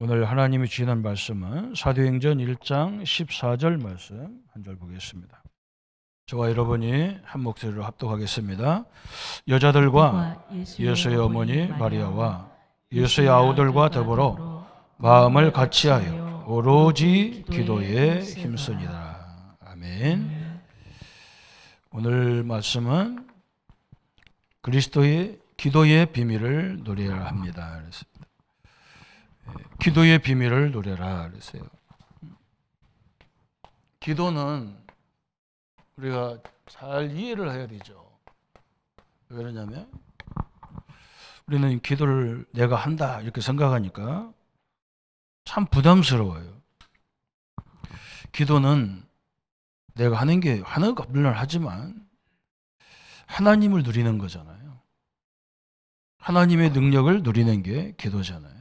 오늘 하나님이 주시는 말씀은 사도행전 1장 14절 말씀 한 절 보겠습니다. 저와 여러분이 한 목소리로 합독하겠습니다. 여자들과 예수의 어머니 마리아와 예수의 아우들과 더불어 마음을 같이하여 오로지 기도에 힘쓰니라. 아멘. 오늘 말씀은 그리스도의 기도의 비밀을 누리라 합니다. 그랬습니다. 기도의 비밀을 누려라 그랬어요. 기도는 우리가 잘 이해를 해야 되죠. 왜 그러냐면 우리는 기도를 내가 한다 이렇게 생각하니까 참 부담스러워요. 기도는 내가 하는 게 하나가 물론 하지만 하나님을 누리는 거잖아요. 하나님의 능력을 누리는 게 기도잖아요.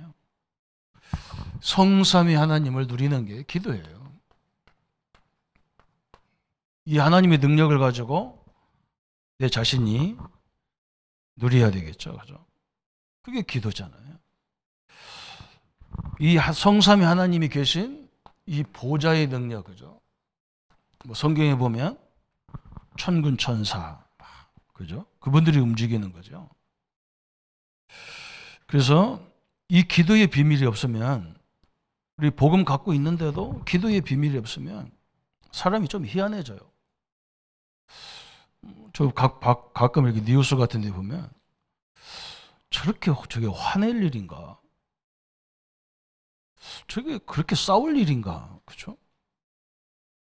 성삼위 하나님을 누리는 게 기도예요. 이 하나님의 능력을 가지고 내 자신이 누려야 되겠죠. 그죠? 그게 기도잖아요. 이 성삼위 하나님이 계신 이 보좌의 능력, 그죠? 뭐 성경에 보면 천군 천사, 그죠? 그분들이 움직이는 거죠. 그래서 이 기도의 비밀이 없으면 우리 복음 갖고 있는데도 기도의 비밀이 없으면 사람이 좀 희한해져요. 저 가끔 이렇게 뉴스 같은 데 보면 저게 화낼 일인가? 저게 그렇게 싸울 일인가? 그죠?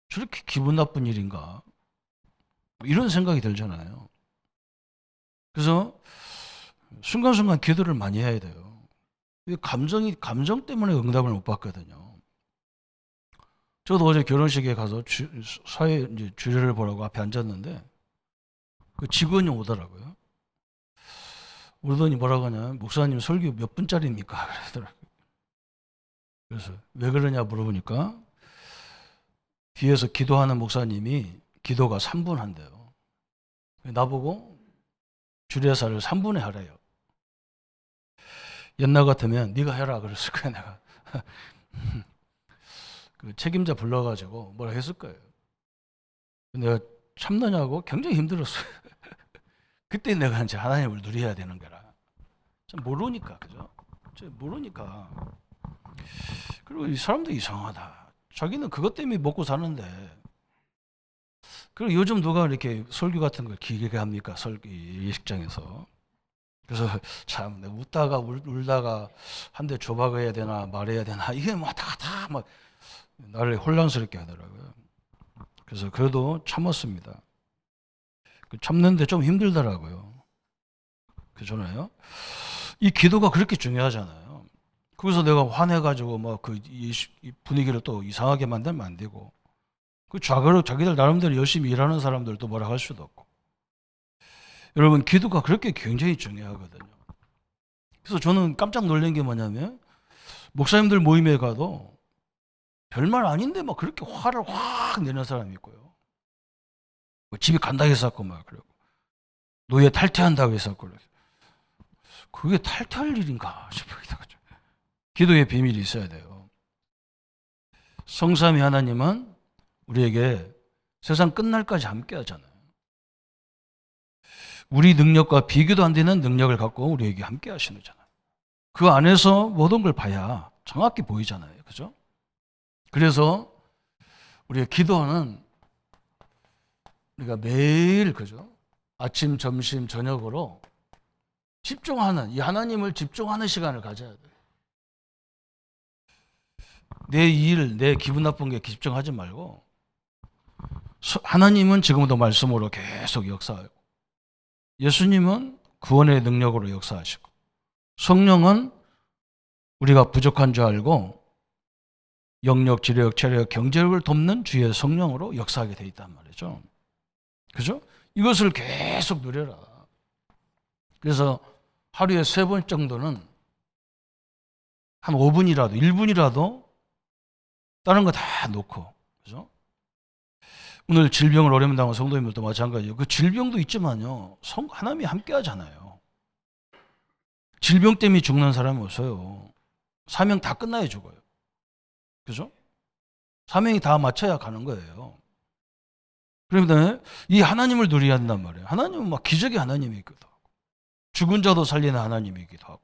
저렇게 기분 나쁜 일인가? 이런 생각이 들잖아요. 그래서 순간순간 기도를 많이 해야 돼요. 감정 때문에 응답을 못 받거든요. 저도 어제 결혼식에 가서 사회 이제 주례를 보라고 앞에 앉았는데 그 직원이 오더라고요. 오더니 뭐라고 하냐면 목사님 설교 몇 분짜리입니까? 그러더라고요. 그래서 왜 그러냐 물어보니까 뒤에서 기도하는 목사님이 기도가 3분 한대요. 나보고 주례사를 3분에 하래요. 옛날 같으면 네가 해라 그랬을 거야 내가. 그 책임자 불러가지고 뭐라 했을 거예요. 내가 참느냐고 굉장히 힘들었어요. 그때 내가 이제 하나님을 누려야 되는 거라. 참 모르니까 그죠? 모르니까. 그리고 이 사람도 이상하다. 자기는 그것 때문에 먹고 사는데. 그리고 요즘 누가 이렇게 설교 같은 걸 길게 합니까? 예식장에서. 그래서 참 웃다가 울다가 한 대 줘박아야 되나 말해야 되나 이게 뭐 다 막 나를 혼란스럽게 하더라고요. 그래서 그래도 참았습니다. 참는데 좀 힘들더라고요. 그렇잖아요. 이 기도가 그렇게 중요하잖아요. 거기서 내가 화내가지고 막 그 분위기를 또 이상하게 만들면 안 되고 그 자기들 나름대로 열심히 일하는 사람들도 뭐라 할 수도 없고. 여러분 기도가 그렇게 굉장히 중요하거든요. 그래서 저는 깜짝 놀란 게 뭐냐면 목사님들 모임에 가도 별말 아닌데 막 그렇게 화를 확 내는 사람이 있고요. 뭐 집에 간다 했었고 막 그러고 노예 탈퇴한다고 했었고 그게 탈퇴할 일인가 싶어요. 기도의 비밀이 있어야 돼요. 성삼위 하나님은 우리에게 세상 끝날까지 함께 하잖아요. 우리 능력과 비교도 안 되는 능력을 갖고 우리에게 함께 하시는 거잖아요. 그 안에서 모든 걸 봐야 정확히 보이잖아요. 그죠? 그래서 우리가 기도는 우리가 매일 그죠? 아침, 점심, 저녁으로 집중하는 이 하나님을 집중하는 시간을 가져야 돼요. 내 일, 내 기분 나쁜 게 집중하지 말고 하나님은 지금도 말씀으로 계속 역사하고 예수님은 구원의 능력으로 역사하시고 성령은 우리가 부족한 줄 알고 영력, 지력, 체력, 경제력을 돕는 주의 성령으로 역사하게 돼 있단 말이죠. 그죠? 이것을 계속 누려라. 그래서 하루에 3번 정도는 한 5분이라도 1분이라도 다른 거 다 놓고 그죠? 오늘 질병을 어려움 당한 성도님들도 마찬가지예요. 그 질병도 있지만요. 하나님이 함께 하잖아요. 질병 때문에 죽는 사람이 없어요. 사명 다 끝나야 죽어요. 그죠? 사명이 다 맞춰야 가는 거예요. 그런데 이 하나님을 누려야 한단 말이에요. 하나님은 막 기적의 하나님이기도 하고 죽은 자도 살리는 하나님이기도 하고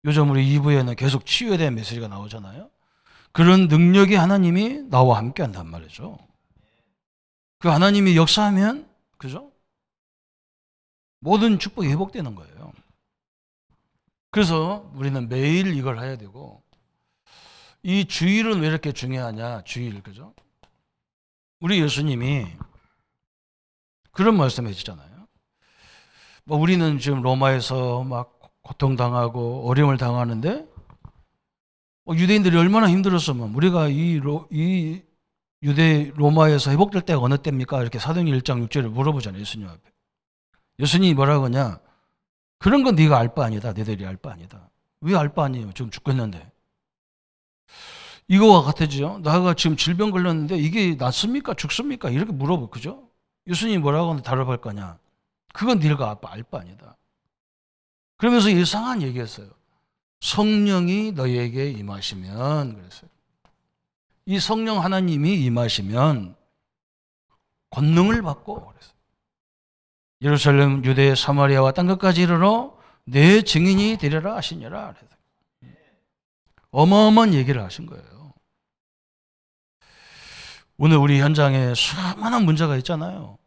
요즘 우리 2부에는 계속 치유에 대한 메시지가 나오잖아요. 그런 능력의 하나님이 나와 함께 한단 말이죠. 그 하나님이 역사하면 그죠? 모든 축복이 회복되는 거예요. 그래서 우리는 매일 이걸 해야 되고 이 주일은 왜 이렇게 중요하냐? 주일 그죠? 우리 예수님이 그런 말씀을 해주잖아요. 뭐 우리는 지금 로마에서 막 고통당하고 어려움을 당하는데 유대인들이 얼마나 힘들었으면 우리가 이 유대 로마에서 회복될 때가 어느 때입니까? 이렇게 사도행전 1장 6절을 물어보잖아요. 예수님 앞에. 예수님이 뭐라고 하냐? 그런 건 네가 알 바 아니다. 너희들이 알 바 아니다. 왜 알 바 아니에요? 지금 죽겠는데. 이거와 같아지요. 나가 지금 질병 걸렸는데 이게 낫습니까? 죽습니까? 이렇게 물어보 그죠? 예수님이 뭐라고 대답할 거냐? 그건 네가 알 바 아니다. 그러면서 이상한 얘기했어요. 성령이 너희에게 임하시면 그랬어요. 이 성령 하나님이 임하시면 권능을 받고 그랬어요. 예루살렘, 유대, 사마리아와 땅 끝까지 이르러 내 증인이 되리라 하시니라. 어마어마한 얘기를 하신 거예요. 오늘 우리 현장에 수많은 문제가 있잖아요.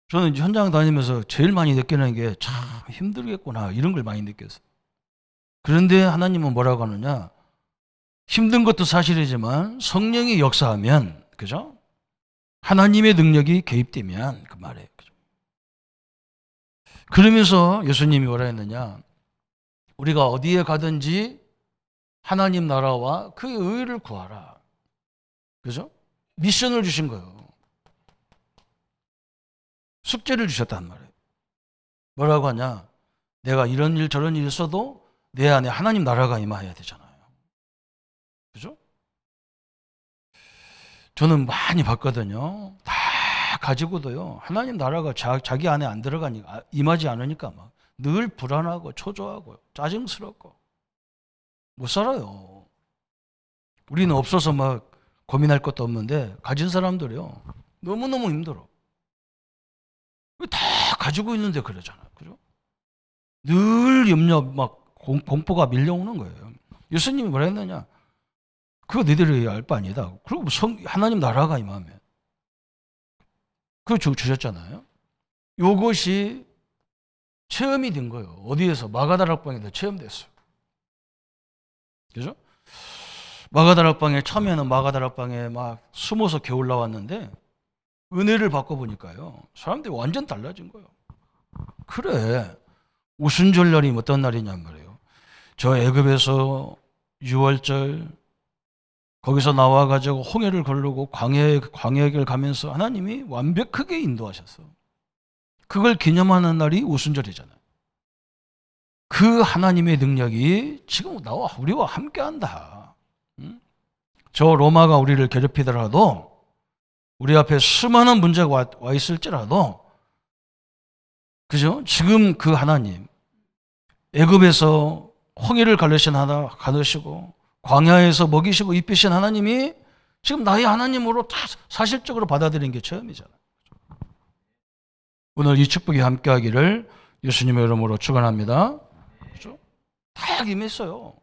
저는 현장 다니면서 제일 많이 느끼는 게 참 힘들겠구나 이런 걸 많이 느꼈어요. 그런데 하나님은 뭐라고 하느냐? 힘든 것도 사실이지만 성령이 역사하면 그죠? 하나님의 능력이 개입되면 그 말이에요. 그죠? 그러면서 예수님이 뭐라 했느냐? 우리가 어디에 가든지 하나님 나라와 그 의를 구하라. 그죠? 미션을 주신 거예요. 숙제를 주셨단 말이에요. 뭐라고 하냐? 내가 이런 일 저런 일 있어도 내 안에 하나님 나라가 임해야 되잖아요. 그죠? 저는 많이 봤거든요. 다 가지고도요. 하나님 나라가 자기 안에 안 들어가니까 임하지 않으니까 막 늘 불안하고 초조하고 짜증스럽고 못 살아요. 우리는 없어서 막 고민할 것도 없는데 가진 사람들이요. 너무너무 힘들어. 다 가지고 있는데 그러잖아요. 그죠? 늘 염려 막 공포가 밀려오는 거예요. 예수님이 뭐라 했느냐? 그거 너희들이 알 바 아니다. 그리고 하나님 나라가 임하면. 그거 주셨잖아요. 요것이 체험이 된 거예요. 어디에서? 마가다락방에서 체험됐어요. 그죠? 마가다락방에 처음에는 마가다락방에 막 숨어서 겨울 나왔는데 은혜를 받고 보니까요. 사람들이 완전 달라진 거예요. 그래. 우순절날이 어떤 날이냔 말이에요. 저 애굽에서 6월절 거기서 나와가지고 홍해를 걸르고 광야의 길 가면서 하나님이 완벽하게 인도하셨어. 그걸 기념하는 날이 우순절이잖아요. 그 하나님의 능력이 지금 우리와 함께한다. 저 로마가 우리를 괴롭히더라도 우리 앞에 수많은 문제가 와 있을지라도 그죠? 지금 그 하나님 애굽에서 홍해를 가르시고 광야에서 먹이시고 입히신 하나님이 지금 나의 하나님으로 다 사실적으로 받아들인 게 처음이잖아요. 오늘 이 축복이 함께하기를 예수님의 이름으로 축원합니다. 그렇죠? 다 임했어요.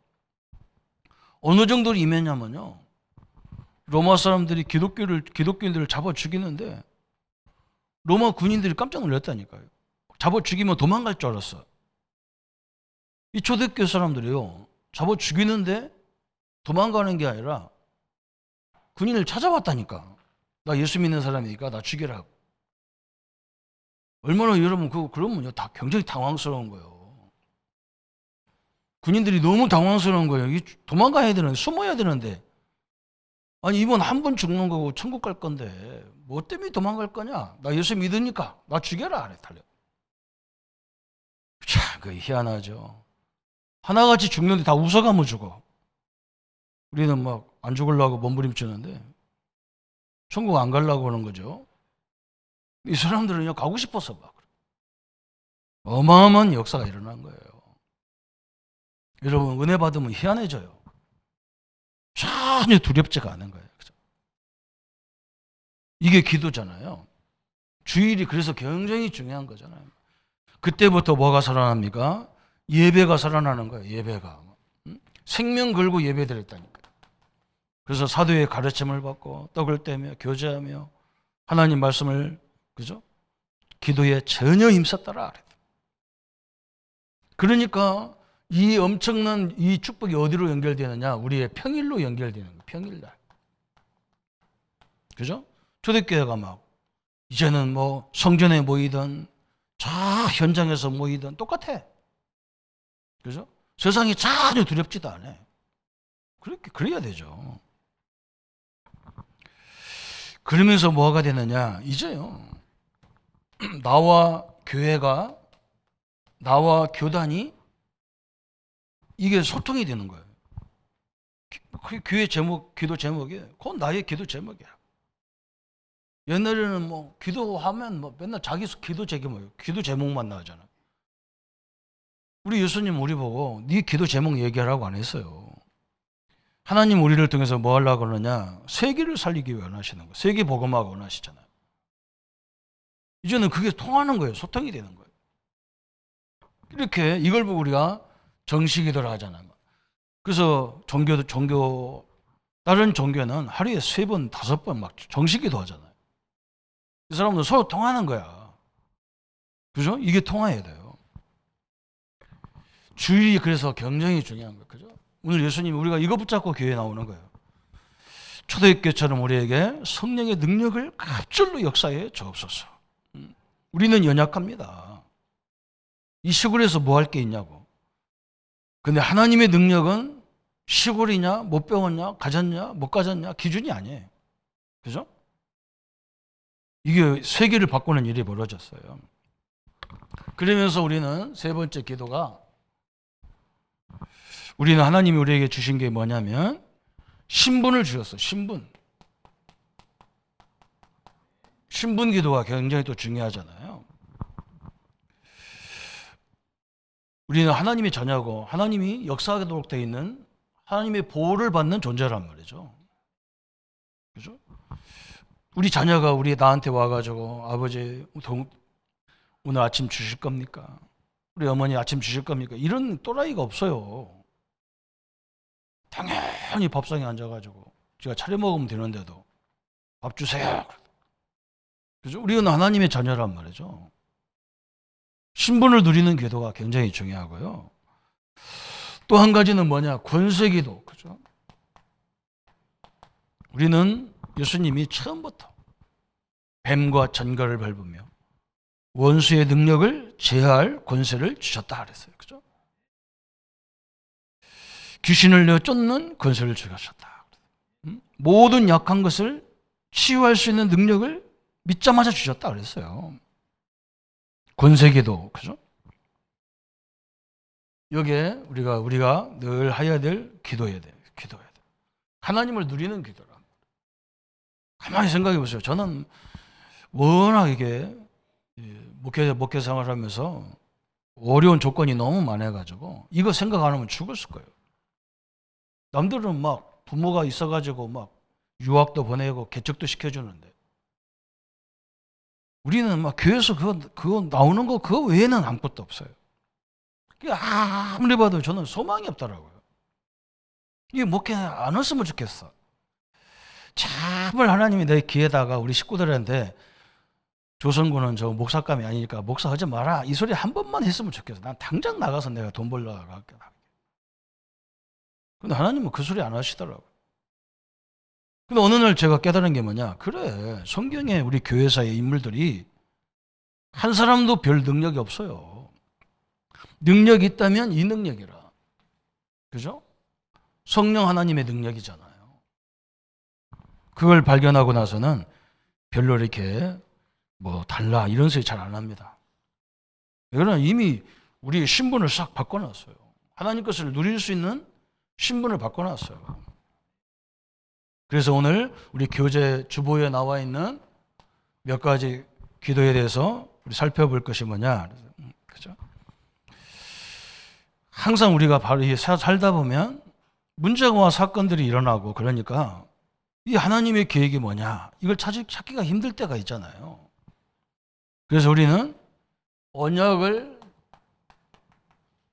어느 정도로 임했냐면요. 로마 사람들이 기독교인들을 잡아 죽이는데 로마 군인들이 깜짝 놀랐다니까요. 잡아 죽이면 도망갈 줄 알았어. 이 초대교회 사람들이요. 잡아 죽이는데 도망가는 게 아니라 군인을 찾아왔다니까. 나 예수 믿는 사람이니까 나 죽이라고. 얼마나 여러분 그러면요 다 굉장히 당황스러운 거예요. 군인들이 너무 당황스러운 거예요. 도망가야 되는데 숨어야 되는데 아니 이번 한 번 죽는 거고 천국 갈 건데 뭐 때문에 도망갈 거냐? 나 예수 믿으니까 나 죽여라. 달려. 참 그 희한하죠. 하나같이 죽는데 다 웃어가면 죽어. 우리는 막 안 죽으려고 몸부림치는데 천국 안 가려고 하는 거죠. 이 사람들은요 가고 싶어서 막 어마어마한 역사가 일어난 거예요. 여러분 은혜 받으면 희한해져요. 전혀 두렵지가 않은 거예요. 그죠? 이게 기도잖아요. 주일이 그래서 굉장히 중요한 거잖아요. 그때부터 뭐가 살아납니까? 예배가 살아나는 거예요. 예배가. 생명 걸고 예배드렸다니까요. 그래서 사도의 가르침을 받고 떡을 떼며 교제하며 하나님 말씀을, 그죠? 기도에 전혀 힘썼더라. 그러니까 이 엄청난 이 축복이 어디로 연결되느냐? 우리의 평일로 연결되는 거예요. 평일날. 그죠? 초대교회가 막 이제는 뭐 성전에 모이든 저 현장에서 모이든 똑같아. 그죠? 세상이 전혀 두렵지도 않아. 그렇게 그래야 되죠. 그러면서 뭐가 되느냐? 이제요. 나와 교회가, 나와 교단이 이게 소통이 되는 거예요. 그 교회 제목, 기도 제목이 그건 나의 기도 제목이야. 옛날에는 뭐 기도하면 뭐 맨날 자기 기도 제목이에요. 기도 제목만 나오잖아. 우리 예수님 우리 보고 네 기도 제목 얘기하라고 안 했어요. 하나님 우리를 통해서 뭐 하려고 그러느냐? 세계를 살리기 위해 원하시는 거예요. 세계 복음화가 원하시잖아요. 이제는 그게 통하는 거예요. 소통이 되는 거예요. 이렇게 이걸 보고 우리가 정식기도를 하잖아요. 그래서 다른 종교는 하루에 3번, 5번 막 정식기도 하잖아요. 이 사람들 서로 통하는 거야. 그죠? 이게 통해야 돼요. 주일이 그래서 굉장히 중요한 거예요. 그죠? 오늘 예수님이 우리가 이거 붙잡고 교회에 나오는 거예요. 초대교회처럼 우리에게 성령의 능력을 갑절로 역사해 주옵소서. 우리는 연약합니다. 이 시골에서 뭐 할 게 있냐고. 근데 하나님의 능력은 시골이냐, 못 배웠냐, 가졌냐, 못 가졌냐 기준이 아니에요. 그죠? 이게 세계를 바꾸는 일이 벌어졌어요. 그러면서 우리는 세 번째 기도가, 우리는 하나님이 우리에게 주신 게 뭐냐면 신분을 주셨어요. 신분 기도가 굉장히 또 중요하잖아요. 우리는 하나님의 자녀고 하나님이 역사하도록 되어 있는 하나님의 보호를 받는 존재란 말이죠. 그죠? 우리 자녀가 나한테 와가지고 아버지 오늘 아침 주실 겁니까? 우리 어머니 아침 주실 겁니까? 이런 또라이가 없어요. 당연히 밥상에 앉아가지고 제가 차려 먹으면 되는데도 밥 주세요. 그죠? 우리는 하나님의 자녀란 말이죠. 신분을 누리는 기도가 굉장히 중요하고요. 또 한 가지는 뭐냐? 권세 기도. 그죠? 우리는 예수님이 처음부터 뱀과 전갈을 밟으며 원수의 능력을 제어할 권세를 주셨다 그랬어요. 그죠? 귀신을 내어 쫓는 권세를 주셨다. 모든 약한 것을 치유할 수 있는 능력을 믿자마자 주셨다 그랬어요. 권세기도, 그죠? 여기에 우리가 늘 해야 될 기도해야 돼. 하나님을 누리는 기도라. 가만히 생각해 보세요. 저는 워낙 이게 목회 생활하면서 어려운 조건이 너무 많아가지고 이거 생각 안 하면 죽었을 거예요. 남들은 막 부모가 있어가지고 막 유학도 보내고 개척도 시켜주는데 우리는 막 교회에서 그거 나오는 거 그거 외에는 아무것도 없어요. 아무리 봐도 저는 소망이 없더라고요. 이게 목회 안 했으면 좋겠어. 참을 하나님이 내 귀에다가 우리 식구들한테 조선군은 저 목사감이 아니니까 목사하지 마라 이 소리 한 번만 했으면 좋겠어. 난 당장 나가서 내가 돈 벌러 갈게. 근데 하나님은 그 소리 안 하시더라고요. 근데 어느 날 제가 깨달은 게 뭐냐? 그래, 성경에 우리 교회사의 인물들이 한 사람도 별 능력이 없어요. 능력이 있다면 이 능력이라. 그죠? 성령 하나님의 능력이잖아요. 그걸 발견하고 나서는 별로 이렇게 뭐 달라 이런 소리 잘 안 합니다. 이거는 이미 우리의 신분을 싹 바꿔놨어요. 하나님 것을 누릴 수 있는 신분을 바꿔놨어요. 그래서 오늘 우리 교재 주보에 나와 있는 몇 가지 기도에 대해서 우리 살펴볼 것이 뭐냐. 그죠? 항상 우리가 바로 살다 보면 문제와 사건들이 일어나고 그러니까 이 하나님의 계획이 뭐냐 이걸 찾기가 힘들 때가 있잖아요. 그래서 우리는 언약을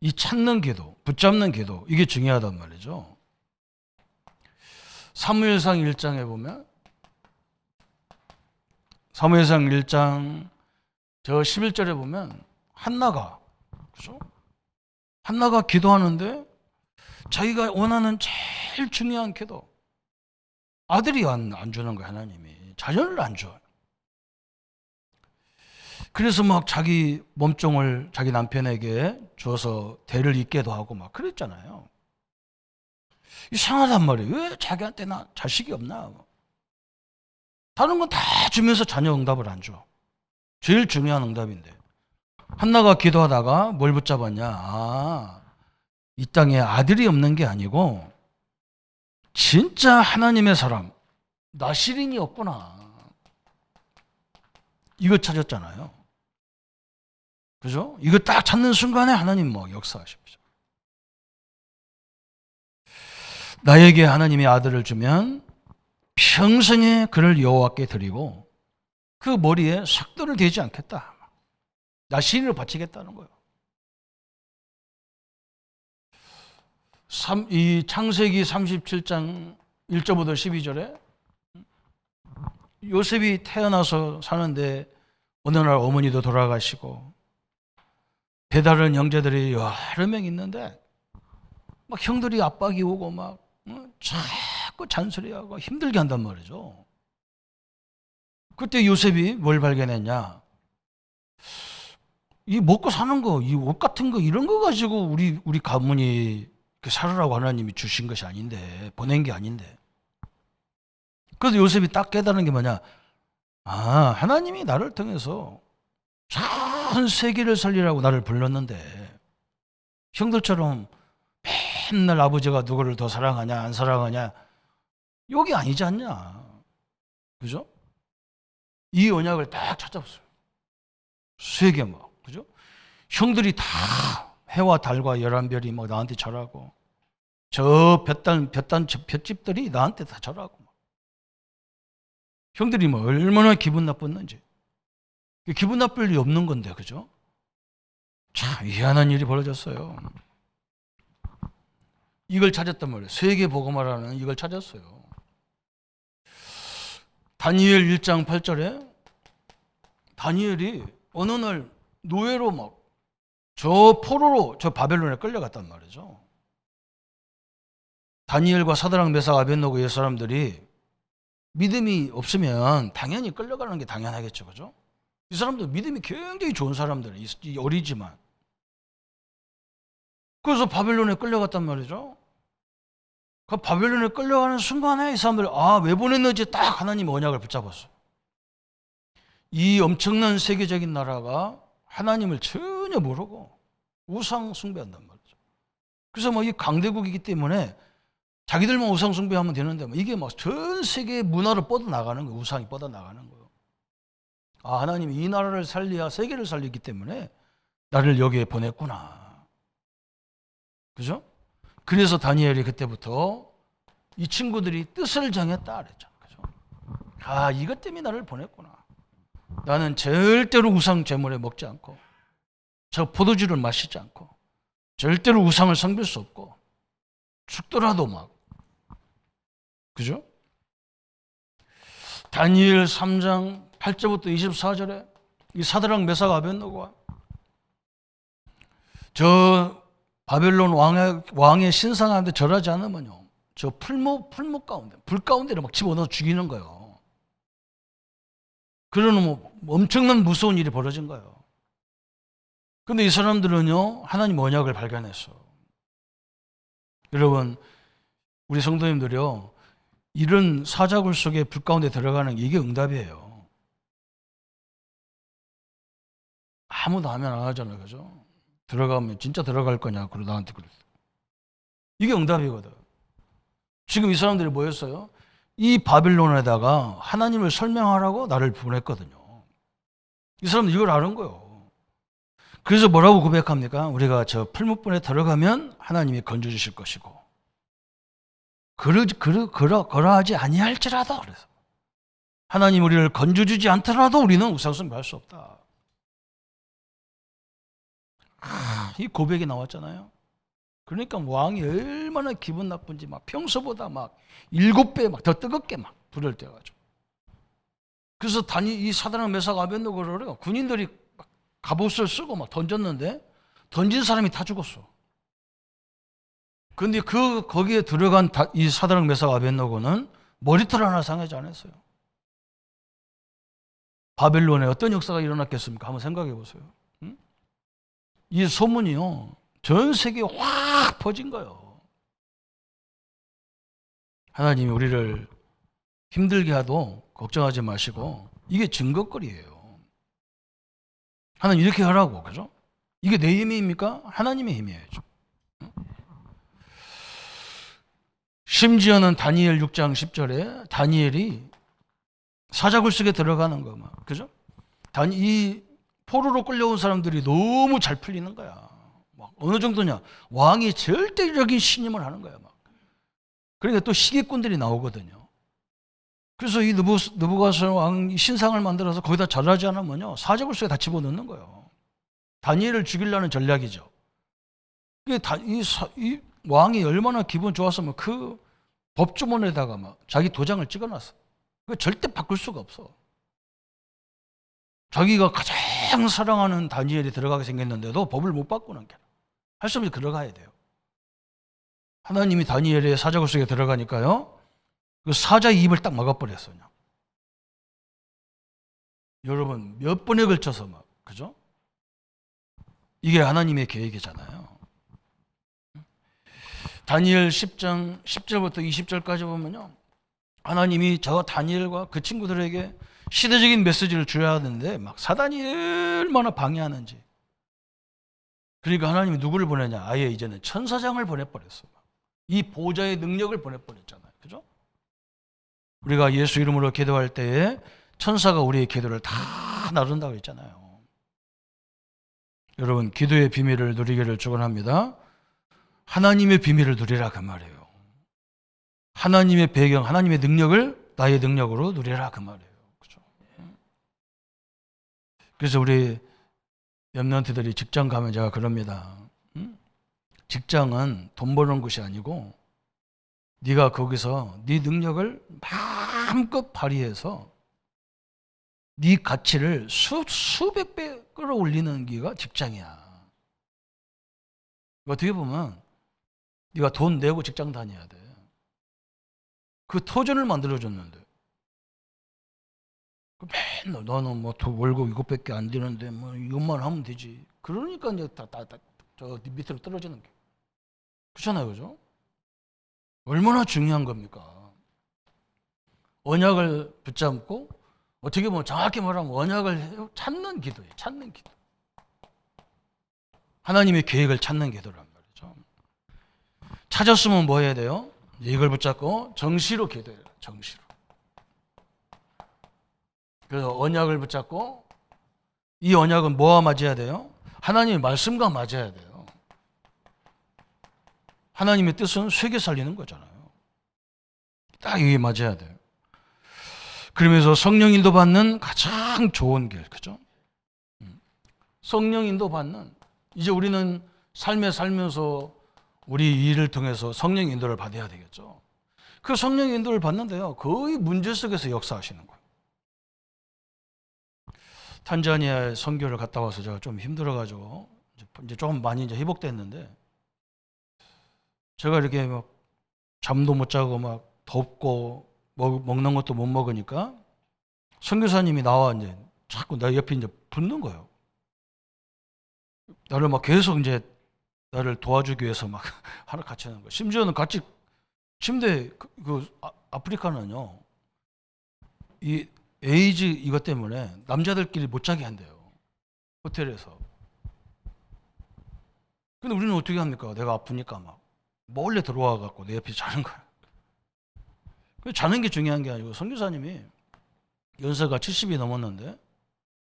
이 찾는 기도, 붙잡는 기도 이게 중요하단 말이죠. 사무엘상 1장에 보면 사무엘상 1장 저 11절에 보면 한나가 그죠? 한나가 기도하는데 자기가 원하는 제일 중요한 기도 아들이 안 주는 거야. 하나님이 자녀를 안 줘. 그래서 막 자기 몸종을 자기 남편에게 줘서 대를 잇게도 하고 막 그랬잖아요. 이상하단 말이에요. 왜 자기한테 나 자식이 없나? 다른 건 다 주면서 자녀 응답을 안 줘. 제일 중요한 응답인데. 한나가 기도하다가 뭘 붙잡았냐? 이 땅에 아들이 없는 게 아니고 진짜 하나님의 사람 나시린이 없구나. 이거 찾았잖아요. 그죠? 이거 딱 찾는 순간에 하나님 뭐 역사하십시오. 나에게 하나님의 아들을 주면 평생에 그를 여호와께 드리고 그 머리에 삭도를 대지 않겠다. 나시린을 바치겠다는 거예요. 이 창세기 37장 1절부터 12절에 요셉이 태어나서 사는데 어느 날 어머니도 돌아가시고 배다른 형제들이 여러 명 있는데 막 형들이 압박이 오고 막 자꾸 잔소리하고 힘들게 한단 말이죠. 그때 요셉이 뭘 발견했냐? 이 먹고 사는 거, 이 옷 같은 거 이런 거 가지고 우리 가문이 살으라고 하나님이 주신 것이 아닌데 보낸 게 아닌데. 그래서 요셉이 딱 깨달은 게 뭐냐? 아, 하나님이 나를 통해서 전 세계를 살리라고 나를 불렀는데 형들처럼 맨날 아버지가 누구를 더 사랑하냐 안 사랑하냐 여기 아니지 않냐. 그죠? 이 언약을 딱 찾아봤어요. 세계 막 그죠? 형들이 다 해와 달과 열한 별이 막 나한테 절하고 저 볏집들이 나한테 다 절하고 형들이 뭐 얼마나 기분 나빴는지. 기분 나쁠 일이 없는 건데 그죠? 참 희한한 일이 벌어졌어요. 이걸 찾았단 말이에요. 세계 복음화라는 이걸 찾았어요. 다니엘 1장 8절에 다니엘이 어느 날 노예로 막 저 포로로 저 바벨론에 끌려갔단 말이죠. 다니엘과 사드락 메삭 아벳노고 이 사람들이 믿음이 없으면 당연히 끌려가는 게 당연하겠죠. 그죠? 이 사람들 믿음이 굉장히 좋은 사람들은 어리지만 그래서 바벨론에 끌려갔단 말이죠. 그 바벨론에 끌려가는 순간에 이 사람들이 왜 보냈는지 딱 하나님 언약을 붙잡았어요. 이 엄청난 세계적인 나라가 하나님을 전혀 모르고 우상 숭배한단 말이죠. 그래서 뭐 이 강대국이기 때문에 자기들만 우상 숭배하면 되는데 이게 막 전 세계 문화로 뻗어나가는 거예요. 우상이 뻗어나가는 거예요. 하나님이 이 나라를 살려야 세계를 살리기 때문에 나를 여기에 보냈구나. 그죠? 그래서 다니엘이 그때부터 이 친구들이 뜻을 정했다 그랬잖아요. 그죠? 이것 때문에 나를 보냈구나. 나는 절대로 우상 제물에 먹지 않고 저 포도주를 마시지 않고 절대로 우상을 섬길 수 없고 죽더라도 막 그죠? 다니엘 3장 8절부터 24절에 이 사드락 메삭 아벳노고가 저 바벨론 왕의 신상한테 절하지 않으면요 저 풀목 가운데 불 가운데를 막 집어넣어 죽이는 거예요. 그러는 뭐 엄청난 무서운 일이 벌어진 거예요. 근데 이 사람들은요 하나님 언약을 발견했어. 여러분 우리 성도님들이요 이런 사자굴 속에 불 가운데 들어가는 게 이게 응답이에요. 아무도 하면 안 하잖아요. 그죠? 들어가면 진짜 들어갈 거냐 그러고 나한테 그랬어. 이게 응답이거든. 지금 이 사람들이 뭐였어요? 이 바빌론에다가 하나님을 설명하라고 나를 보냈거든요. 이 사람들 이걸 아는 거예요. 그래서 뭐라고 고백합니까? 우리가 저 풀무불에 들어가면 하나님이 건져 주실 것이고 그러하지 아니할지라도, 그래서 하나님 우리를 건져 주지 않더라도 우리는 우상숭배할 수 없다. 이 고백이 나왔잖아요. 그러니까 왕이 얼마나 기분 나쁜지 막 평소보다 막 7배 막 더 뜨겁게 막 불을 떼가지고. 그래서 이 사드락 메삭 아벳느고를 군인들이 막 갑옷을 쓰고 막 던졌는데 던진 사람이 다 죽었어. 그런데 거기에 들어간 이 사드락 메삭 아벳느고는 머리털 하나 상하지 않았어요. 바벨론에 어떤 역사가 일어났겠습니까? 한번 생각해 보세요. 응? 이 소문이요, 전 세계에 확 퍼진 거예요. 하나님이 우리를 힘들게 하도 걱정하지 마시고, 이게 증거거리예요. 하나님 이렇게 하라고, 그죠? 이게 내 힘입니까? 하나님의 힘이에요. 심지어는 다니엘 6장 10절에 다니엘이 사자굴 속에 들어가는 거, 막, 그죠? 이 포로로 끌려온 사람들이 너무 잘 풀리는 거야. 막 어느 정도냐? 왕이 절대적인 신임을 하는 거야, 막. 그러니까 또 시기꾼들이 나오거든요. 그래서 이 느부갓네살 왕 신상을 만들어서 거기다 절하지 않으면요, 사자굴 속에 다 집어넣는 거예요. 다니엘을 죽이려는 전략이죠. 이 왕이 얼마나 기분 좋았으면 그 법주문에다가 막 자기 도장을 찍어놨어. 그 절대 바꿀 수가 없어. 자기가 가장 사랑하는 다니엘이 들어가게 생겼는데도 법을 못 바꾸는 게, 할 수 없이 들어가야 돼요. 하나님이 다니엘의 사자굴 속에 들어가니까요, 그 사자 입을 딱 막아버렸어요. 여러분, 몇 번에 걸쳐서 막, 그죠? 이게 하나님의 계획이잖아요. 다니엘 10장 10절부터 20절까지 보면요, 하나님이 저 다니엘과 그 친구들에게 시대적인 메시지를 줘야 하는데 막 사단이 얼마나 방해하는지. 그러니까 하나님이 누구를 보내냐? 아예 이제는 천사장을 보내버렸어요. 이 보좌의 능력을 보내버렸잖아요. 그죠? 우리가 예수 이름으로 기도할 때에 천사가 우리의 기도를 다 나눈다고 했잖아요. 여러분, 기도의 비밀을 누리기를 축원합니다. 하나님의 비밀을 누리라, 그 말이에요. 하나님의 배경, 하나님의 능력을 나의 능력으로 누리라, 그 말이에요. 그죠? 그래서 우리 렘넌트들이 직장 가면 제가 그럽니다. 직장은 돈 버는 곳이 아니고 네가 거기서 네 능력을 마음껏 발휘해서 네 가치를 수백 배 끌어올리는 게가 직장이야. 어떻게 보면 네가 돈 내고 직장 다녀야 돼. 그 터전을 만들어줬는데 맨날 너는 뭐 월급 이것밖에 안 되는데 뭐 이것만 하면 되지. 그러니까 이제 저 밑으로 떨어지는 게. 그렇잖아요, 그죠? 얼마나 중요한 겁니까? 언약을 붙잡고, 어떻게 보면 정확히 말하면 언약을 찾는 기도예요. 찾는 기도. 하나님의 계획을 찾는 기도란 말이죠. 찾았으면 뭐 해야 돼요? 이걸 붙잡고 정시로 기도해요. 정시로. 그래서 언약을 붙잡고, 이 언약은 뭐와 맞아야 돼요? 하나님의 말씀과 맞아야 돼요. 하나님의 뜻은 쇠게 살리는 거잖아요. 딱 이게 맞아야 돼요. 그러면서 성령 인도 받는 가장 좋은 길, 그죠? 성령 인도 받는, 이제 우리는 삶에 살면서 우리 일을 통해서 성령 인도를 받아야 되겠죠. 그 성령 인도를 받는데요, 거의 문제 속에서 역사하시는 거예요. 탄자니아에 선교를 갔다 와서 제가 좀 힘들어가지고 이제 조금 많이 이제 회복됐는데, 제가 이렇게 막 잠도 못 자고 막 덥고 먹는 것도 못 먹으니까 선교사님이 나와 이제 자꾸 나 옆에 이제 붙는 거예요. 나를 막 계속 이제 나를 도와주기 위해서 막 하나 같이 하는 거예요. 심지어는 같이 침대 아프리카는요, 이 에이즈 이것 때문에 남자들끼리 못 자게 한대요. 호텔에서. 근데 우리는 어떻게 합니까? 내가 아프니까 막 몰래 들어와 갖고 내 옆에 자는 거야. 자는 게 중요한 게 아니고, 선교사님이 연세가 70이 넘었는데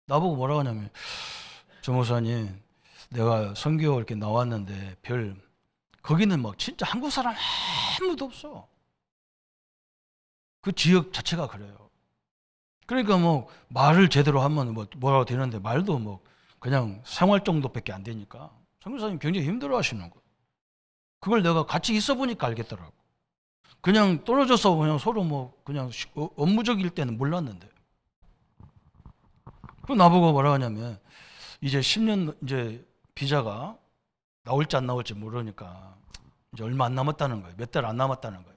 나보고 뭐라고 하냐면, 조 목사님, 내가 선교 이렇게 나왔는데 거기는 막 진짜 한국 사람 아무도 없어. 그 지역 자체가 그래요. 그러니까 뭐 말을 제대로 하면 뭐라고 되는데 말도 뭐 그냥 생활 정도밖에 안 되니까 선교사님 굉장히 힘들어 하시는 거예요. 그걸 내가 같이 있어 보니까 알겠더라고. 그냥 떨어져서 그냥 서로 뭐 그냥 업무적일 때는 몰랐는데. 그 나보고 뭐라 하냐면 이제 10년 이제 비자가 나올지 안 나올지 모르니까 이제 얼마 안 남았다는 거예요. 몇 달 안 남았다는 거예요.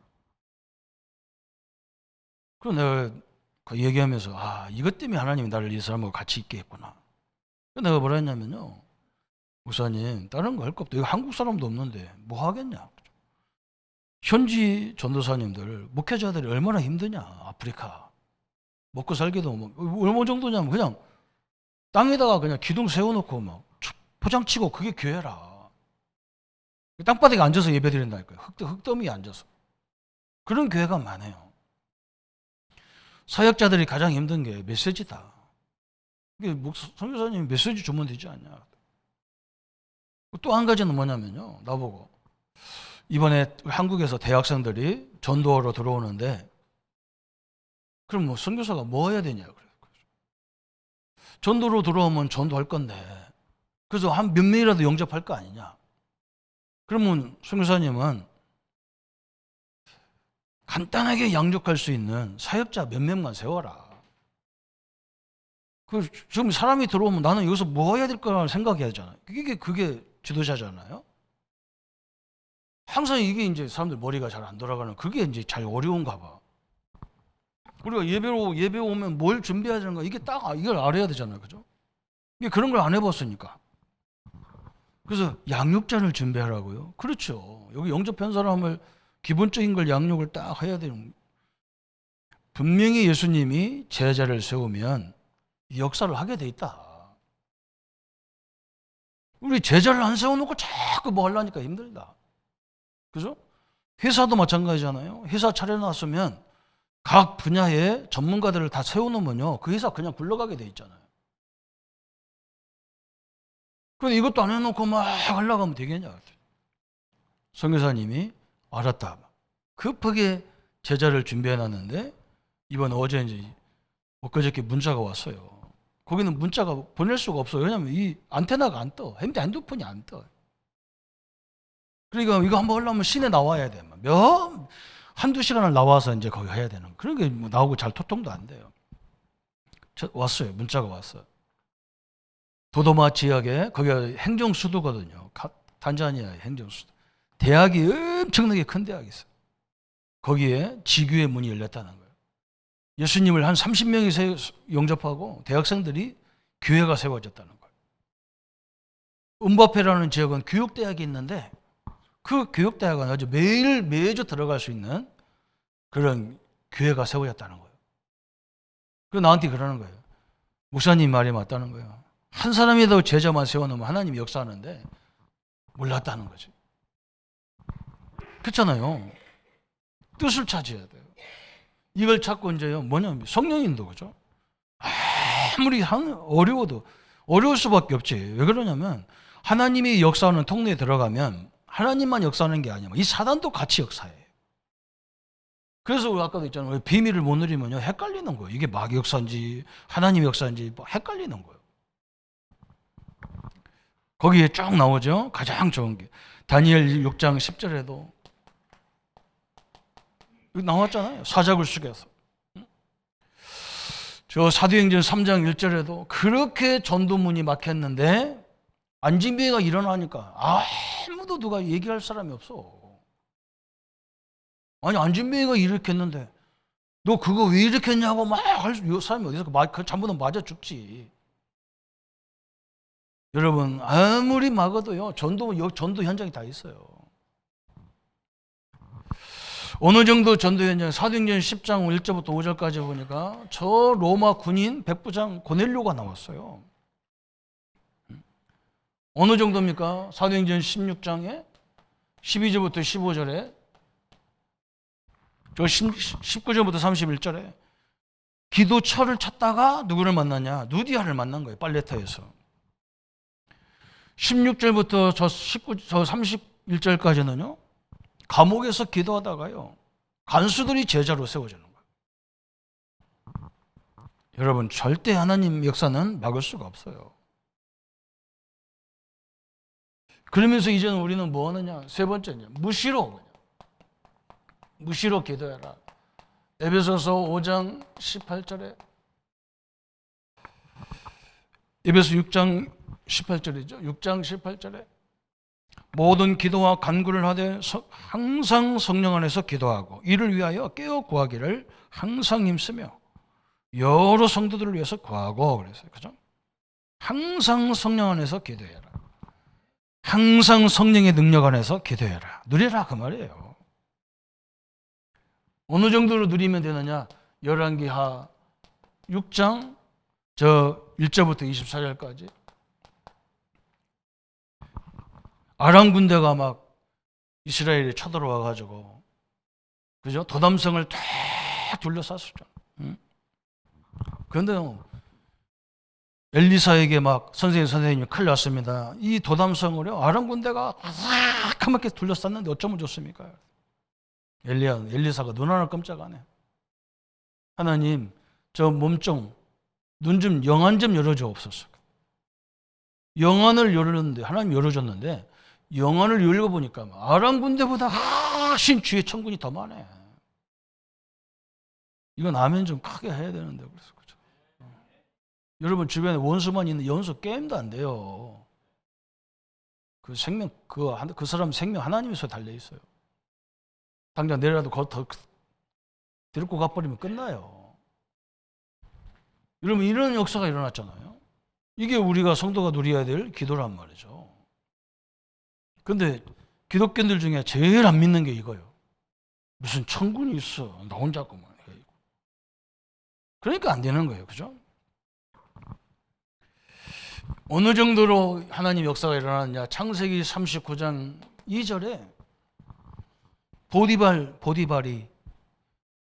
그래서 내가 그 얘기하면서 이것 때문에 하나님이 나를 이 사람하고 같이 있게 했구나. 그래서 내가 뭐라 했냐면요. 목사님 다른 거 할 거 없다. 여기 한국 사람도 없는데 뭐 하겠냐. 현지 전도사님들 목회자들이 얼마나 힘드냐. 아프리카 먹고 살기도 뭐 얼마 정도냐면 그냥 땅에다가 그냥 기둥 세워놓고 막 포장치고 그게 교회라. 땅바닥에 앉아서 예배드린다니까요. 흙더미에 앉아서. 그런 교회가 많아요. 사역자들이 가장 힘든 게 메시지다. 이게 선교사님이 메시지 주면 되지 않냐. 또 한 가지는 뭐냐면요. 나보고 이번에 한국에서 대학생들이 전도하러 들어오는데 그럼 뭐 선교사가 뭐 해야 되냐 그래요. 전도로 들어오면 전도할 건데 그래서 한 몇 명이라도 영접할 거 아니냐. 그러면 선교사님은 간단하게 양육할 수 있는 사역자 몇 명만 세워라. 지금 사람이 들어오면 나는 여기서 뭐 해야 될 거라고 생각해야 되잖아요. 그게 지도자잖아요. 항상 이게 이제 사람들 머리가 잘 안 돌아가는 그게 이제 잘 어려운가 봐. 우리가 예배 오면 뭘 준비해야 되는가 이게 딱 이걸 알아야 되잖아요. 그죠? 이게 그런 걸 안 해봤으니까. 그래서 양육자를 준비하라고요. 그렇죠. 여기 영접한 사람을 기본적인 걸 양육을 딱 해야 되는. 분명히 예수님이 제자를 세우면 역사를 하게 돼 있다. 우리 제자를 안 세워놓고 자꾸 뭐 하려니까 힘들다. 그죠? 회사도 마찬가지잖아요. 회사 차려놨으면 각 분야의 전문가들을 다 세워놓으면요. 그 회사 그냥 굴러가게 돼 있잖아요. 그런데 이것도 안 해놓고 막 하려고 하면 되겠냐. 선교사님이 알았다. 급하게 제자를 준비해놨는데 이번 어제 이제 엊그저께 문자가 왔어요. 거기는 문자가 보낼 수가 없어요. 왜냐하면 이 안테나가 안 떠. 핸드폰이 안 떠. 그러니까 이거 한번 하려면 시내 나와야 돼. 한두 시간을 나와서 이제 거기 해야 되는. 그러니까 뭐 나오고 잘 소통도 안 돼요. 왔어요. 문자가 왔어요. 도도마 지역에 거기가 행정수도거든요. 탄자니아 행정수도. 대학이 엄청나게 큰 대학이 있어요. 거기에 지교의 문이 열렸다는 거예요. 예수님을 한 30명이 영접하고 대학생들이 교회가 세워졌다는 거예요. 음바페라는 지역은 교육대학이 있는데 그 교육대학은 아주 매주 들어갈 수 있는 그런 교회가 세워졌다는 거예요. 그래서 나한테 그러는 거예요. 목사님 말이 맞다는 거예요. 한 사람이라도 제자만 세워놓으면 하나님이 역사하는데 몰랐다는 거죠. 그렇잖아요. 뜻을 찾아야 돼요. 이걸 찾고 이제요. 뭐냐면 성령인도 그죠? 아무리 어려워도 어려울 수밖에 없지. 왜 그러냐면 하나님이 역사하는 통로에 들어가면 하나님만 역사하는 게 아니야. 이 사단도 같이 역사해. 그래서 우리 아까도 있잖아요. 비밀을 못 누리면요. 헷갈리는 거예요. 이게 마귀 역사인지 하나님 역사인지 헷갈리는 거예요. 거기에 쭉 나오죠. 가장 좋은 게 다니엘 6장 10절에도 여기 나왔잖아요. 사자굴 속에서. 저 사도행전 3장 1절에도 그렇게 전도문이 막혔는데 안진뱅이가 일어나니까 아무도 누가 얘기할 사람이 없어. 아니 안진뱅이가 일으켰는데 너 그거 왜 일으켰냐고 막 할 사람이 어디서 그 전부 다 맞아 죽지. 여러분 아무리 막아도요 전도 현장이 다 있어요. 어느 정도 전도 현장 사도행전 10장 1절부터 5절까지 보니까 저 로마 군인 백부장 고넬료가 나왔어요. 어느 정도입니까? 사도행전 16장에 12절부터 15절에 저 19절부터 31절에 기도처를 찾다가 누구를 만났냐? 누디아를 만난 거예요. 빨레타에서. 16절부터 저 31절까지는요. 감옥에서 기도하다가요. 간수들이 제자로 세워지는 거예요. 여러분 절대 하나님 역사는 막을 수가 없어요. 그러면서 이제는 우리는 뭐 하느냐? 세 번째냐? 무시로 기도해라. 에베소서 5장 18절에 에베소 6장 18절이죠. 6장 18절에 모든 기도와 간구를 하되 항상 성령 안에서 기도하고 이를 위하여 깨어 구하기를 항상 힘쓰며 여러 성도들을 위해서 구하고 그랬어요. 그죠? 항상 성령 안에서 기도해라. 항상 성령의 능력 안에서 기도해라. 누려라 그 말이에요. 어느 정도로 누리면 되느냐? 열왕기하 6장 1절부터 24절까지 아람 군대가 막 이스라엘에 쳐들어와 가지고 그죠? 도담성을 다 둘러쌌었죠. 그런데요. 엘리사에게 막 선생님 큰일 났습니다. 이 도담성을요. 아람 군대가 까맣게 둘러쌌는데 어쩌면 좋습니까? 엘리사가 눈 하나 깜짝 안 해. 하나님 저 몸 눈 좀 영안 좀 열어주옵소서. 영안을 열었는데 하나님 열어줬는데 영안을 열어보니까 아람 군대보다 훨씬 주의 천군이 더 많네. 이건 아멘 좀 크게 해야 되는데 그래서 그렇죠. 여러분 주변에 원수만 있는 연수 게임도 안 돼요. 그 생명 그 사람 생명 하나님의 손에 달려 있어요. 당장 내려라도 더 데리고 가버리면 끝나요. 여러분 이런 역사가 일어났잖아요. 이게 우리가 성도가 누려야 될 기도란 말이죠. 그런데 기독교인들 중에 제일 안 믿는 게 이거예요. 무슨 천군이 있어. 나 혼자 거만. 그러니까 안 되는 거예요. 그죠? 어느 정도로 하나님 역사가 일어났냐. 창세기 39장 2절에 보디발이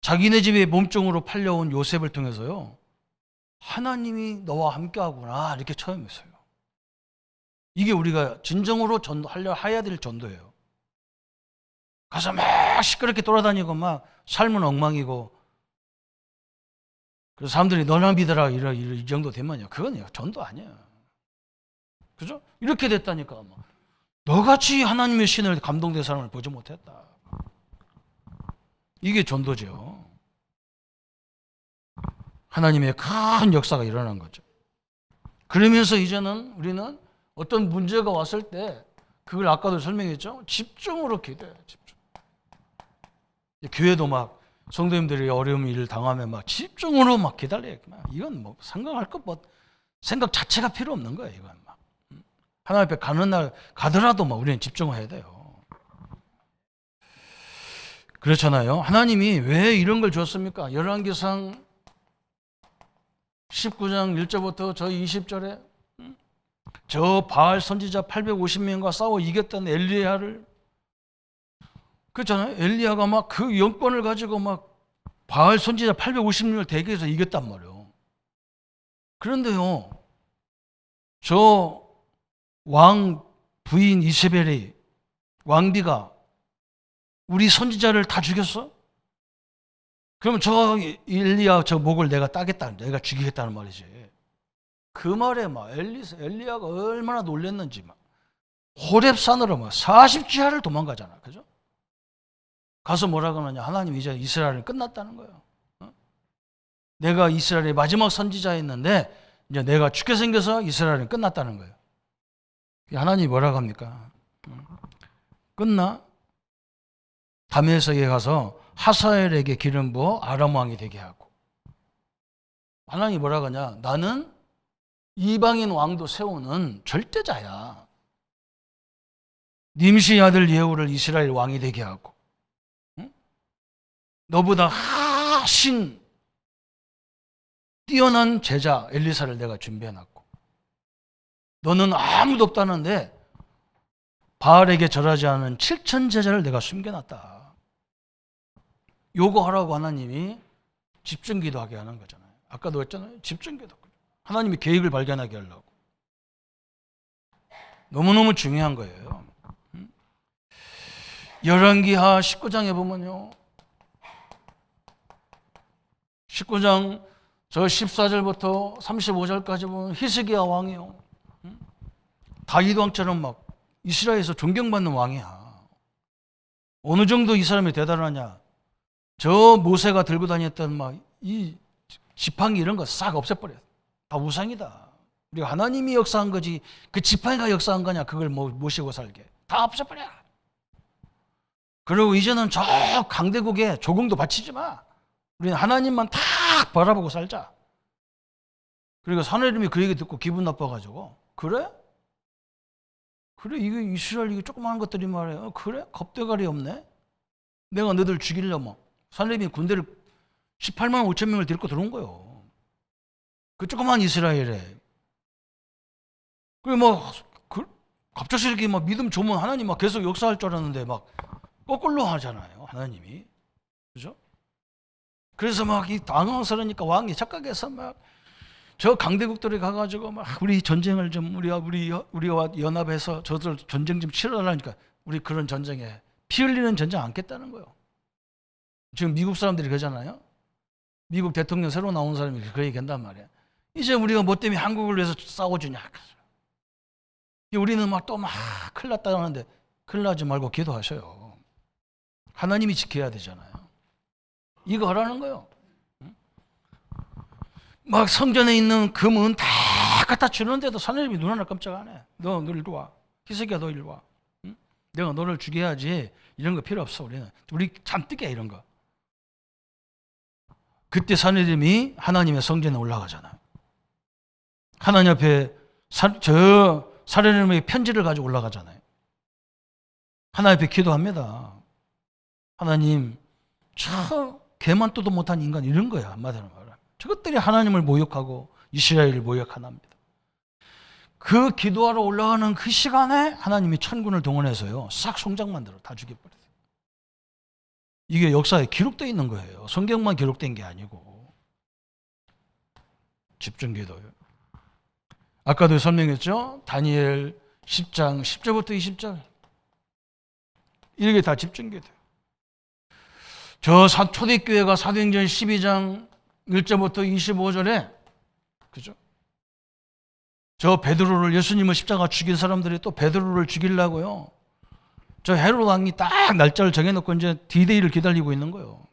자기네 집에 몸종으로 팔려온 요셉을 통해서요. 하나님이 너와 함께하구나 이렇게 처음 했어요. 이게 우리가 진정으로 해야 될 전도예요. 가서 막 시끄럽게 돌아다니고 막 삶은 엉망이고 그래서 사람들이 너나 믿어라 이 정도 되면요. 그건 전도 아니에요. 그죠? 이렇게 됐다니까. 너같이 하나님의 신을 감동된 사람을 보지 못했다. 이게 전도죠. 하나님의 큰 역사가 일어난 거죠. 그러면서 이제는 우리는 어떤 문제가 왔을 때 그걸 아까도 설명했죠. 집중으로 기도해요. 집중. 교회도 막 성도님들이 어려운 일을 당하면 막 집중으로 막 기다려요. 이건 뭐 상관할 것 생각 자체가 필요 없는 거예요. 이건 막 하나님 앞에 가는 날 가더라도 막 우리는 집중해야 돼요. 그렇잖아요. 하나님이 왜 이런 걸 줬습니까? 열왕기상 19장 1절부터 저 20절에 저 바알 선지자 850명과 싸워 이겼던 엘리야를 그렇잖아요. 엘리야가 막 그 영권을 가지고 막 바알 선지자 850명을 대개해서 이겼단 말이에요. 그런데요. 저 왕 부인 이세벨이 왕비가 우리 선지자를 다 죽였어? 그러면 저 엘리야 저 목을 내가 따겠다, 내가 죽이겠다는 말이지. 그 말에 막 엘리야가 얼마나 놀랬는지 막 호렙산으로 막 40지하를 도망가잖아, 그죠? 가서 뭐라고 하느냐? 하나님 이제 이스라엘은 끝났다는 거예요. 내가 이스라엘의 마지막 선지자였는데 이제 내가 죽게 생겨서 이스라엘은 끝났다는 거예요. 하나님이 뭐라고 합니까? 끝나? 다메섹에 가서 하사엘에게 기름 부어 아람 왕이 되게 하고. 하나님이 뭐라고 하냐? 나는 이방인 왕도 세우는 절대자야. 님시 아들 예후를 이스라엘 왕이 되게 하고, 응? 너보다 훨씬 뛰어난 제자 엘리사를 내가 준비해놨고, 너는 아무도 없다는데 바알에게 절하지 않은 7천 제자를 내가 숨겨놨다. 요거 하라고 하나님이 집중기도하게 하는 거잖아요. 아까도 했잖아요. 집중기도. 하나님이 계획을 발견하게 하려고. 너무너무 중요한 거예요. 열왕기하 19장에 보면요. 19장 저 14절부터 35절까지 보면 히스기야 왕이요. 다윗 왕처럼 막 이스라엘에서 존경받는 왕이야. 어느 정도 이 사람이 대단하냐. 저 모세가 들고 다녔던 막 이 지팡이 이런 거 싹 없애버려. 다 우상이다. 우리가 하나님이 역사한 거지 그 지팡이가 역사한 거냐. 그걸 모시고 살게. 다 없애버려. 그리고 이제는 저 강대국에 조공도 바치지 마. 우리는 하나님만 딱 바라보고 살자. 그리고 사내림이 그 얘기 듣고 기분 나빠가지고 그래? 그래 이게 이스라엘 이게 조그마한 것들이 말이야. 그래? 겁대가리 없네. 내가 너희들 죽이려면 사내림이 군대를 18만 5천 명을 데리고 들어온 거예요. 그 조그마한 이스라엘에. 그리고 갑작스럽게 막 믿음 좋으면 하나님 막 계속 역사할 줄 알았는데 막 거꾸로 하잖아요. 하나님이. 그죠? 그래서 막 이 당황스러우니까 왕이 착각해서 막 저 강대국들이 가가지고 막 우리 전쟁을 좀 우리와 연합해서 저들 전쟁 좀 치러달라니까 우리 그런 전쟁에 피 흘리는 전쟁 않겠다는 거예요. 지금 미국 사람들이 그러잖아요. 미국 대통령 새로 나온 사람이 그 얘기한단 말이야. 이제 우리가 뭐 때문에 한국을 위해서 싸워주냐. 우리는 막 또 막 큰일 났다 하는데 큰일 나지 말고 기도하셔요. 하나님이 지켜야 되잖아요. 이거 하라는 거예요. 막 성전에 있는 금은 다 갖다 주는데도 사내림이 눈 하나 깜짝 안 해. 너 이리 와. 히스기야 너 이리 와. 응? 내가 너를 죽여야지. 이런 거 필요 없어. 우리 잠뜩게 이런 거. 그때 사내림이 하나님의 성전에 올라가잖아요. 하나님 앞에 사내림의 편지를 가지고 올라가잖아요. 하나님 앞에 기도합니다. 하나님, 참 개만또도 못한 인간 이런 거야. 한마디로 말하면. 저것들이 하나님을 모욕하고 이스라엘을 모욕하나입니다. 그 기도하러 올라가는 그 시간에 하나님이 천군을 동원해서요. 싹 송장 만들어 다 죽여버렸어요. 이게 역사에 기록되어 있는 거예요. 성경만 기록된 게 아니고. 집중기도요. 아까도 설명했죠? 다니엘 10장 10절부터 20절. 이게 다 집중기도예요. 저 초대교회가 사도행전 12장 1절부터 25절에 그죠? 저 베드로를 예수님을 십자가 죽인 사람들이 또 베드로를 죽이려고요. 저 헤롯 왕이 딱 날짜를 정해놓고 이제 D-Day를 기다리고 있는 거예요.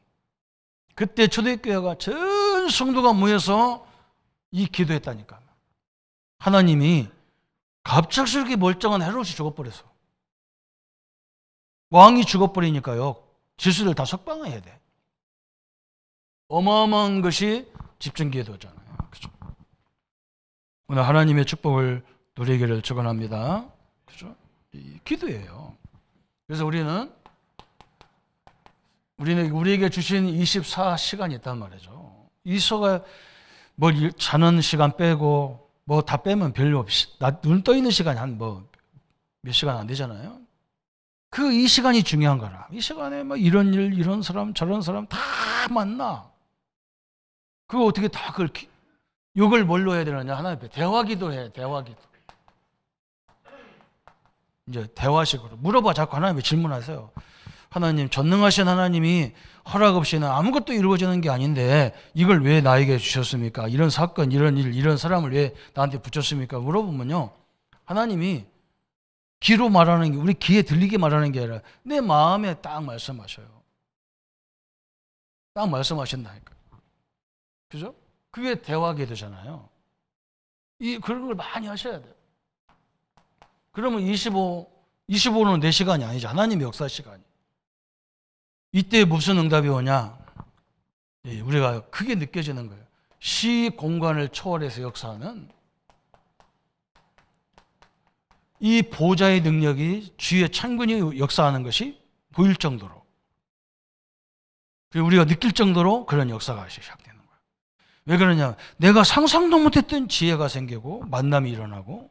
그때 초대교회가 전 성도가 모여서 이 기도했다니까. 하나님이 갑작스럽게 멀쩡한 헤롯이 죽어버렸어. 왕이 죽어버리니까요. 지수들 다 석방해야 돼. 어마어마한 것이 집중기도잖아요. 그죠? 오늘 하나님의 축복을 누리기를 축원합니다. 그죠? 이 기도예요. 그래서 우리에게 주신 24시간이 있단 말이죠. 이서가 자는 시간 빼고 다 빼면 별로 없이 눈 떠 있는 시간이 한 몇 시간 안 되잖아요. 이 시간이 중요한 거라. 이 시간에 이런 일, 이런 사람, 저런 사람 다 만나. 그거 어떻게 다 욕을 뭘로 해야 되느냐? 하나님 앞에 대화기도 해. 대화기도. 이제 대화식으로 물어봐. 자꾸 하나님께 질문하세요. 하나님, 전능하신 하나님이 허락 없이는 아무것도 이루어지는 게 아닌데 이걸 왜 나에게 주셨습니까? 이런 사건, 이런 일, 이런 사람을 왜 나한테 붙였습니까? 물어보면요. 하나님이 귀로 말하는 게 우리 귀에 들리게 말하는 게 아니라 내 마음에 딱 말씀하셔요. 딱 말씀하신다니까. 그죠? 그게 대화기도잖아요. 그런 걸 많이 하셔야 돼요. 그러면 25는 내 시간이 아니죠. 하나님의 역사 시간이. 이때 무슨 응답이 오냐? 우리가 크게 느껴지는 거예요. 시 공간을 초월해서 역사하는 이 보좌의 능력이 주의 창군이 역사하는 것이 보일 정도로, 그리고 우리가 느낄 정도로 그런 역사가 시작되는 거예요. 왜 그러냐? 내가 상상도 못했던 지혜가 생기고 만남이 일어나고,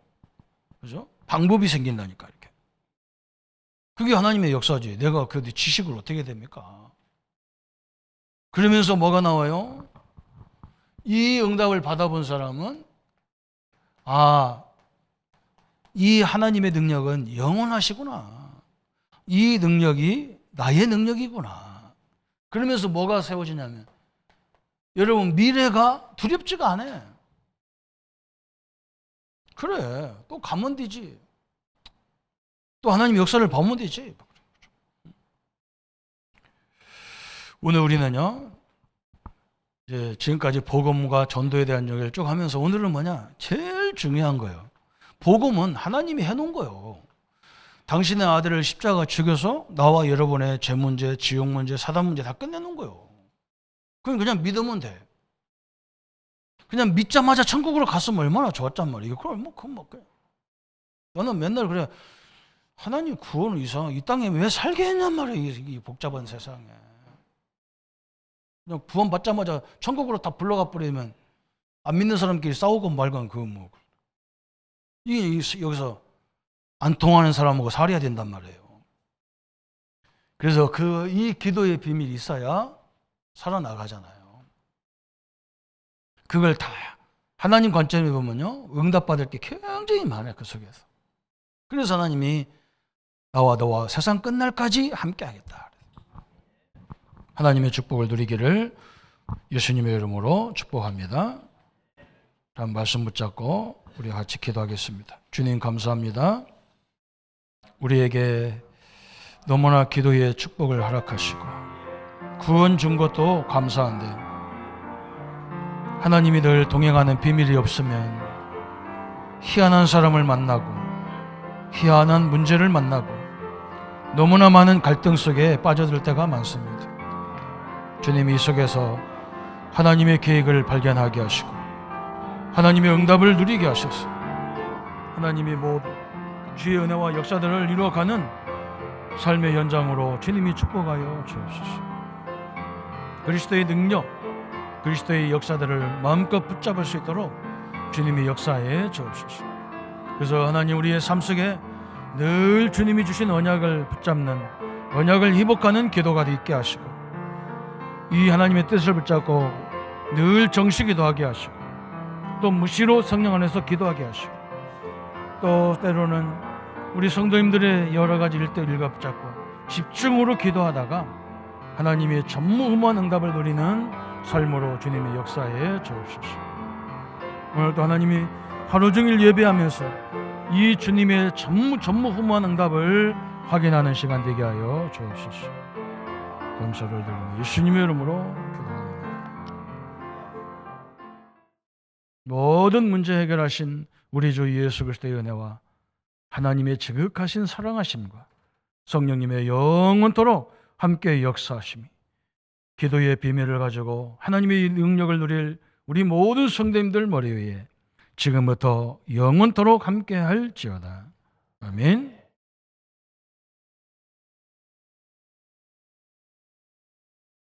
그죠? 방법이 생긴다니까 이렇게. 그게 하나님의 역사지. 내가 그 지식을 어떻게 됩니까? 그러면서 뭐가 나와요? 이 응답을 받아본 사람은 이 하나님의 능력은 영원하시구나. 이 능력이 나의 능력이구나. 그러면서 뭐가 세워지냐면 여러분 미래가 두렵지가 않아. 그래, 또 가면 되지. 또 하나님 역사를 보면 되지. 오늘 우리는요, 이제 지금까지 복음과 전도에 대한 얘기를 쭉 하면서 오늘은 뭐냐? 제일 중요한 거예요. 복음은 하나님이 해놓은 거예요. 당신의 아들을 십자가 죽여서 나와 여러분의 죄 문제, 지옥 문제, 사단 문제 다 끝내놓은 거예요. 그냥 믿으면 돼. 그냥 믿자마자 천국으로 갔으면 얼마나 좋았단 말이에요. 그럼 나는 맨날 그래. 하나님 구원 이상 이 땅에 왜 살게 했냔 말이에요. 이 복잡한 세상에. 그냥 구원 받자마자 천국으로 다 불러가 버리면 안 믿는 사람끼리 싸우고 말건 여기서 안 통하는 사람하고 살아야 된단 말이에요. 그래서 이 기도의 비밀이 있어야 살아나가잖아요. 그걸 다 하나님 관점에 보면요, 응답받을 게 굉장히 많아요. 그 속에서. 그래서 하나님이 나와 너와 세상 끝날까지 함께 하겠다. 하나님의 축복을 누리기를 예수님의 이름으로 축복합니다. 다음 말씀 붙잡고 우리 같이 기도하겠습니다. 주님 감사합니다. 우리에게 너무나 기도의 축복을 허락하시고 구원 준 것도 감사한데 하나님이 늘 동행하는 비밀이 없으면 희한한 사람을 만나고 희한한 문제를 만나고 너무나 많은 갈등 속에 빠져들 때가 많습니다. 주님이 이 속에서 하나님의 계획을 발견하게 하시고 하나님의 응답을 누리게 하셔서 하나님이 모든 주의 은혜와 역사들을 이루어가는 삶의 현장으로 주님이 축복하여 주옵소서. 그리스도의 능력, 그리스도의 역사들을 마음껏 붙잡을 수 있도록 주님이 역사해 주옵소서. 그래서 하나님 우리의 삶 속에 늘 주님이 주신 언약을 붙잡는 언약을 회복하는 기도가 있게 하시고 이 하나님의 뜻을 붙잡고 늘 정식기도 하게 하시고 또 무시로 성령 안에서 기도하게 하시고 또 때로는 우리 성도님들의 여러 가지 일대일과 붙잡고 집중으로 기도하다가 하나님의 전무후무한 응답을 누리는 삶으로 주님의 역사에 주옵소서. 오늘도 하나님이 하루 종일 예배하면서 이 주님의 전무후무한 응답을 확인하는 시간 되게 하여 주옵소서. 감사를 드리며 예수님의 이름으로 기도합니다. 모든 문제 해결하신 우리 주 예수 그리스도의 은혜와 하나님의 지극하신 사랑하심과 성령님의 영원토록 함께 역사하심이 기도의 비밀을 가지고 하나님의 능력을 누릴 우리 모든 성도님들 머리 위에 지금부터 영원토록 함께 할지어다. 아멘.